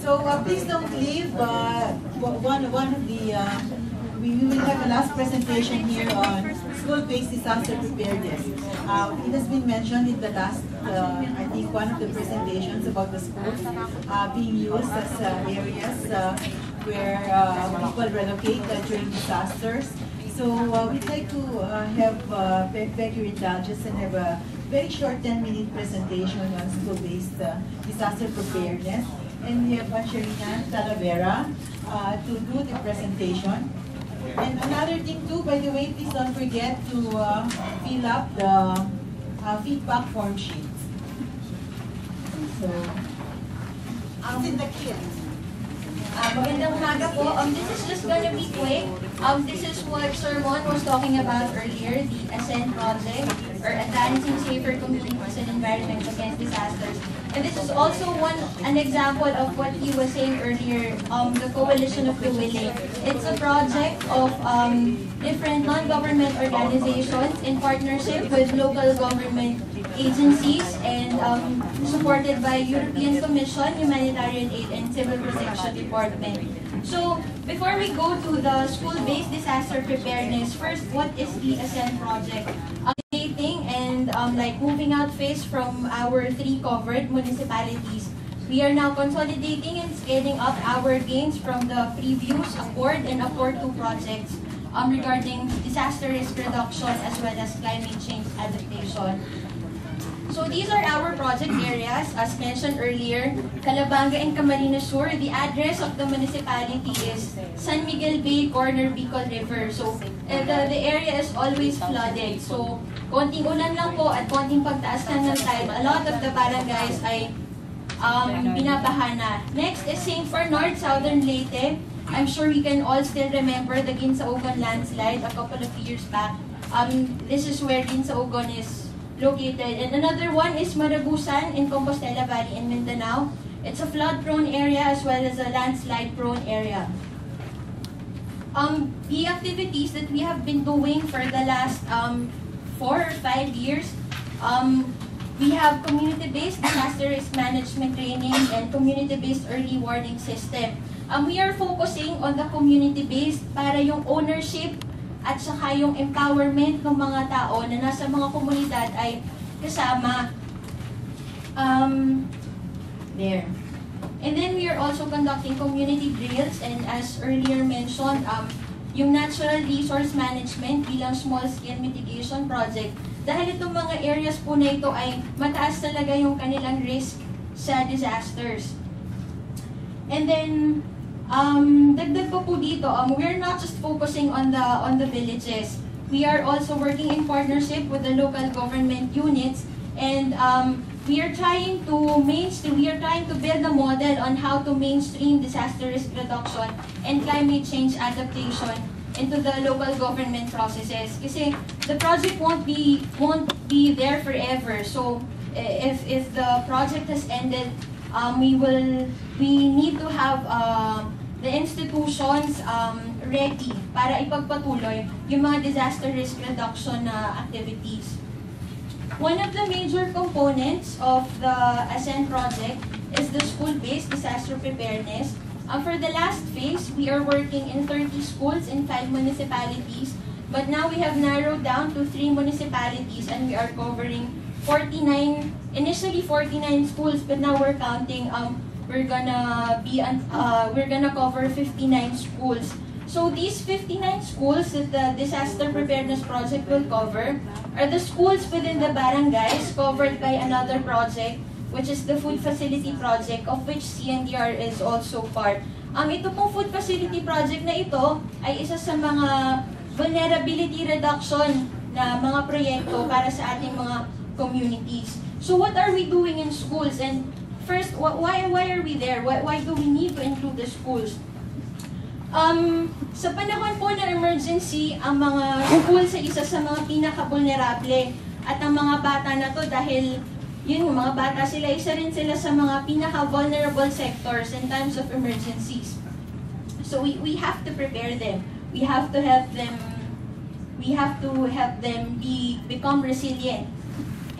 So please don't leave. One of the we will have a last presentation here on school-based disaster preparedness. It has been mentioned in the last, I think, one of the presentations about the schools being used as areas where people relocate during disasters. So we'd like to beg your indulgence and have a very short 10-minute presentation on school-based disaster preparedness. And we have Sharina Talavera to do the presentation. And another thing too, by the way, please don't forget to fill up the feedback form sheet. So, it's in the kit. Magandang umaga po. This is just gonna be quick. This is what Sir Mon was talking about earlier, the ASCEND project, or Advancing Safer Communities and Environment Against Disasters. And this is also an example of what he was saying earlier, the Coalition of the Willing. It's a project of different non-government organizations in partnership with local government agencies and supported by European Commission, Humanitarian Aid, and Civil Protection Department. So, before we go to the school-based disaster preparedness, first, what is the ASCEND project? Updating and like moving out phase from our 3 covered municipalities. We are now consolidating and scaling up our gains from the previous Accord and Accord 2 projects regarding disaster risk reduction as well as climate change adaptation. So these are our project areas, as mentioned earlier, Calabanga and Camarines Sur. The address of the municipality is San Miguel Bay, corner Bicol River. So the area is always flooded. So konting ulan lang po at konting pagtaas lang ng tide, a lot of the barangays ay binabaha na. Next is same for North Southern Leyte. I'm sure we can all still remember the Ginsaogon landslide a couple of years back. This is where Ginsaogon is located. And another one is Maragusan in Compostela Valley in Mindanao. It's a flood-prone area as well as a landslide-prone area. The activities that we have been doing for the last 4 or 5 years, we have community-based disaster risk management training and community-based early warning system. We are focusing on the community-based para yung ownership at saka yung empowerment ng mga tao na nasa mga komunidad ay kasama there. And then we are also conducting community drills, and as earlier mentioned, yung natural resource management bilang small-scale mitigation project. Dahil itong mga areas po na ito ay mataas talaga yung kanilang risk sa disasters. And then, dagdag pa po dito, we're not just focusing on the villages. We are also working in partnership with the local government units, and we are trying to build a model on how to mainstream disaster risk reduction and climate change adaptation into the local government processes. Kasi the project won't be there forever. So if the project has ended, we need to have the institutions ready para ipagpatuloy yung mga disaster risk reduction activities. One of the major components of the ASCEND project is the school-based disaster preparedness. For the last phase, we are working in 30 schools in 5 municipalities, but now we have narrowed down to 3 municipalities and we are covering 49, initially 49 schools, but now we're counting, we're gonna cover 59 schools. So these 59 schools that the disaster preparedness project will cover are the schools within the barangays covered by another project, which is the food facility project, of which CNDR is also part. Ito pong food facility project na ito ay isa sa mga vulnerability reduction na mga proyekto para sa ating mga communities. So what are we doing in schools? And first, why are we there? Why do we need to include the schools? Sa panahon po ng emergency, ang mga schools ay isa sa mga pinaka-vulnerable. At ang mga bata na to, dahil yun, mga bata sila, isa rin sila sa mga pinaka-vulnerable sectors in times of emergencies. So we have to prepare them. We have to help them. We have to help them become resilient.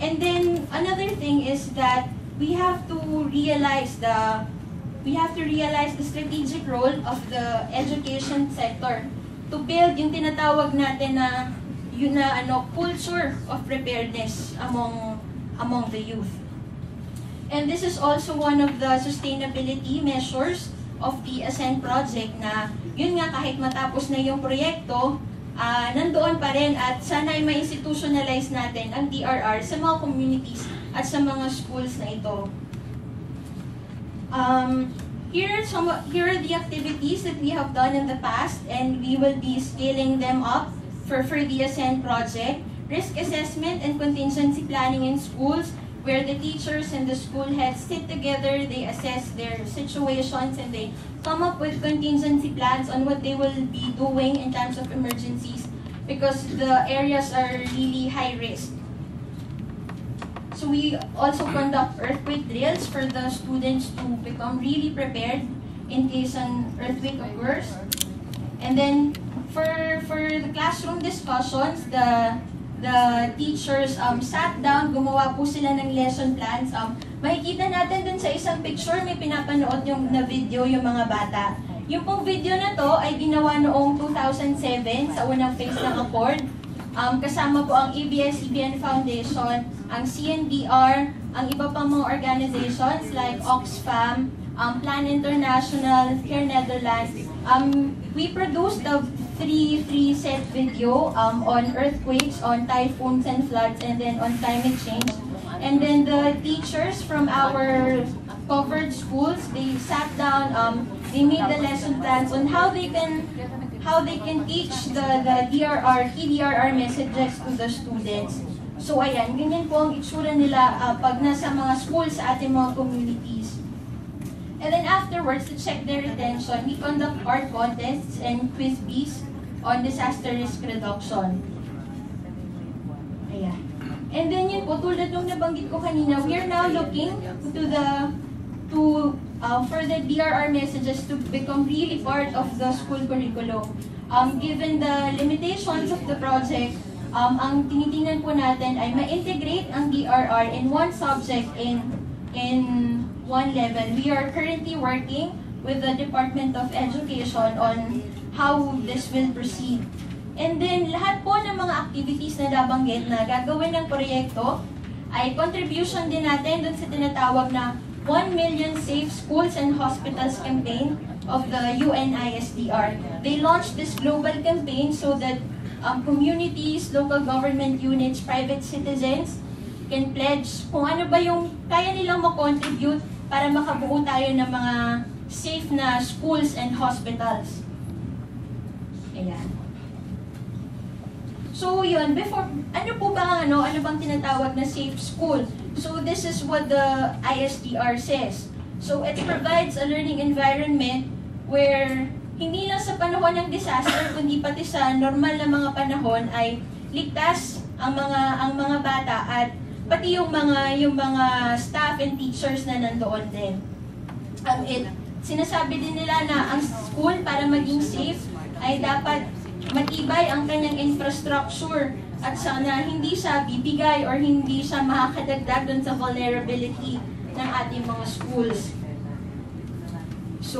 And then another thing is that we have to realize the we have to realize the strategic role of the education sector to build yung tinatawag natin na culture of preparedness among the youth. And this is also one of the sustainability measures of the Ascend project na yun nga kahit matapos na yung proyekto, nandoon pa rin at sana ay ma-institutionalize natin ang DRR sa mga communities at sa mga schools na ito. Here are the activities that we have done in the past and we will be scaling them up for the Ascend project. Risk assessment and contingency planning in schools where the teachers and the school heads sit together, they assess their situations and they come up with contingency plans on what they will be doing in times of emergencies because the areas are really high risk. So we also conduct earthquake drills for the students to become really prepared in case an earthquake occurs. And then for the classroom discussions, the teachers sat down, gumawa po sila ng lesson plans. Makikita natin dun sa isang picture, may pinapanood yung na video yung mga bata. Yung pong video na to ay ginawa noong 2007 sa unang phase ng Accord. Kasama po ang ABS-CBN Foundation, ang CNBR, ang iba pang mga organizations like Oxfam, Plan International, Care Netherlands. We produced a three set video on earthquakes, on typhoons and floods, and then on climate change. And then the teachers from our covered schools, they sat down, they made the lesson plans on how they can teach the DRR messages to the students. So ayan, ganyan po ang itsura nila pag nasa mga schools sa ating mga communities. And then afterwards, to check their retention, we conduct art contests and quiz bees on disaster risk reduction. Ayan. And then yun po, tulad nung nabanggit ko kanina, we are now looking for the DRR messages to become really part of the school curriculum. Given the limitations of the project, ang tinitingnan po natin ay ma-integrate ang DRR in one subject in one level. We are currently working with the Department of Education on how this will proceed. And then, lahat po ng mga activities na nabanggit na gagawin ng proyekto ay contribution din natin dun sa tinatawag na 1 Million Safe Schools and Hospitals campaign of the UNISDR. They launched this global campaign so that communities, local government units, private citizens can pledge kung ano ba yung kaya nilang ma-contribute para makabuo tayo ng mga safe na schools and hospitals. Ayan. So yun, ano po ba ano bang tinatawag na safe school? So this is what the ISDR says. So it provides a learning environment where hindi lang sa panahon ng disaster kundi pati sa normal na mga panahon ay ligtas ang mga bata at pati yung mga staff and teachers na nandoon din. Sinasabi din nila na ang school para maging safe ay dapat matibay ang kanyang infrastructure at sana hindi siya bibigay or hindi siya makakadagdag dun sa vulnerability ng ating mga schools. So,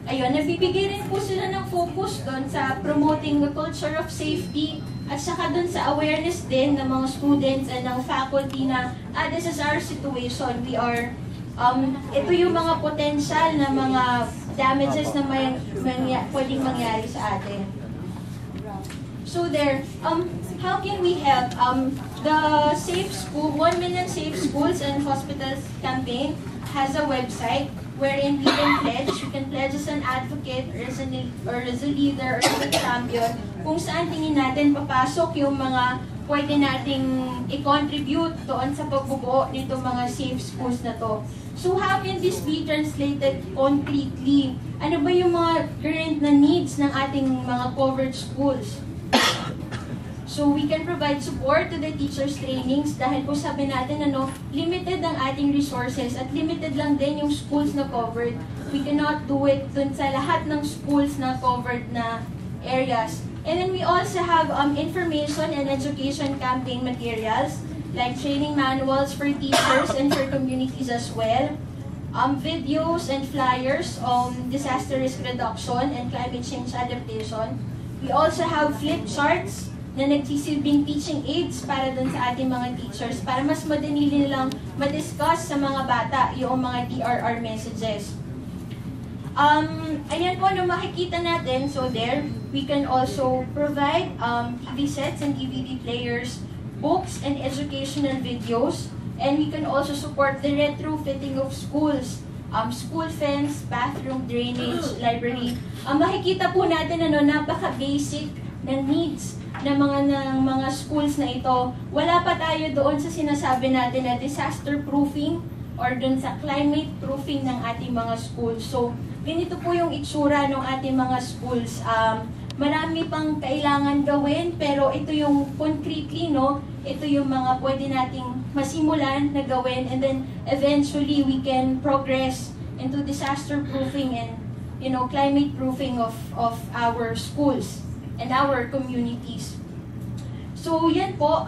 ayun, nagbibigay rin po sila ng focus doon sa promoting the culture of safety at saka doon sa awareness din ng mga students and ng faculty na this is our situation. We are, ito yung mga potential na mga damages na pwedeng mangyari sa atin. So there, how can we help? The Safe School, 1 Million Safe Schools and Hospitals campaign has a website wherein we can pledge. You can pledge as an advocate or as a leader or as a champion kung saan tingin natin papasok yung mga pwede nating i-contribute doon sa pagbubuo nito mga safe schools na to. So how can this be translated concretely? Ano ba yung mga current na needs ng ating mga covered schools? So we can provide support to the teachers' trainings dahil po sabi natin limited ang ating resources at limited lang din yung schools na covered. We cannot do it dun sa lahat ng schools na covered na areas. And then we also have information and education campaign materials like training manuals for teachers and for communities as well. videos and flyers on disaster risk reduction and climate change adaptation. We also have flip charts na nagsisilbing teaching aids para dun sa ating mga teachers para mas madali nilang ma-discuss sa mga bata yung mga DRR messages. Ayan po, makikita natin, so there, we can also provide TV sets and DVD players, books and educational videos, and we can also support the retrofitting of schools, school fence, bathroom, drainage, library. Makikita po natin napaka-basic na needs ng mga schools na ito. Wala pa tayo doon sa sinasabi natin na disaster proofing or doon sa climate proofing ng ating mga schools. So, ganito po yung itsura ng ating mga schools. Marami pang kailangan gawin, pero ito yung concretely, ito yung mga pwede nating masimulan na gawin, and then eventually we can progress into disaster proofing and climate proofing of our schools and our communities. So yan po,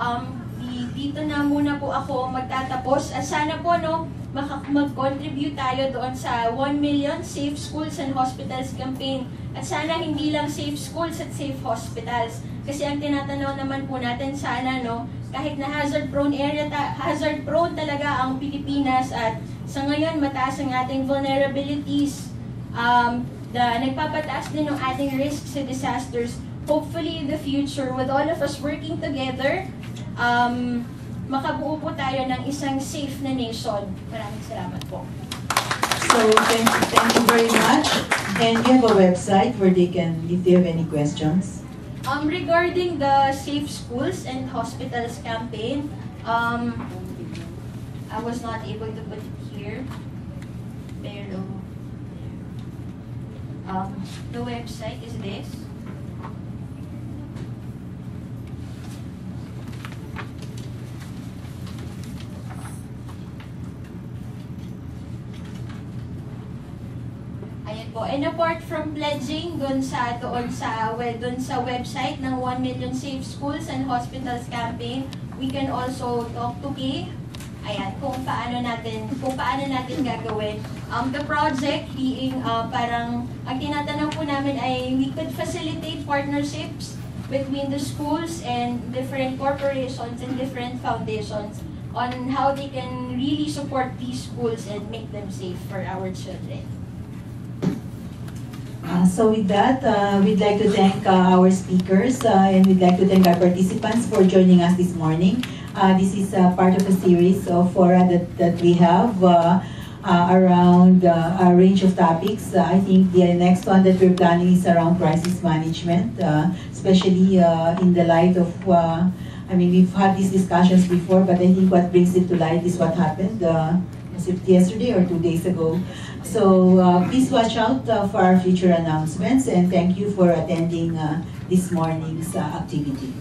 dito na muna po ako magtatapos, at sana po mag-contribute tayo doon sa 1 million Safe Schools and Hospitals campaign. At sana hindi lang safe schools at safe hospitals. Kasi ang tinatanaw naman po natin sana, kahit na hazard prone talaga ang Pilipinas, at sa ngayon mataas ang ating vulnerabilities, nagpapataas din ang ating risk sa disasters. Hopefully in the future, with all of us working together, makabuo po tayo ng isang safe na nation. Maraming salamat po. So, thank you very much. And you have a website where they can, if they have any questions. Regarding the Safe Schools and Hospitals campaign, I was not able to put it here, pero the website is this. And apart from pledging dun sa website ng 1 Million Safe Schools and Hospitals campaign, we can also talk to Kay. Ayan, kung paano natin gagawin. The project being parang ang tinatanong po namin ay we could facilitate partnerships between the schools and different corporations and different foundations on how they can really support these schools and make them safe for our children. So with that, we'd like to thank our speakers and we'd like to thank our participants for joining us this morning. This is part of a series of fora that we have around a range of topics. I think the next one that we're planning is around crisis management, especially in the light of, we've had these discussions before, but I think what brings it to light is what happened yesterday or 2 days ago. So please watch out for our future announcements, and thank you for attending this morning's activity.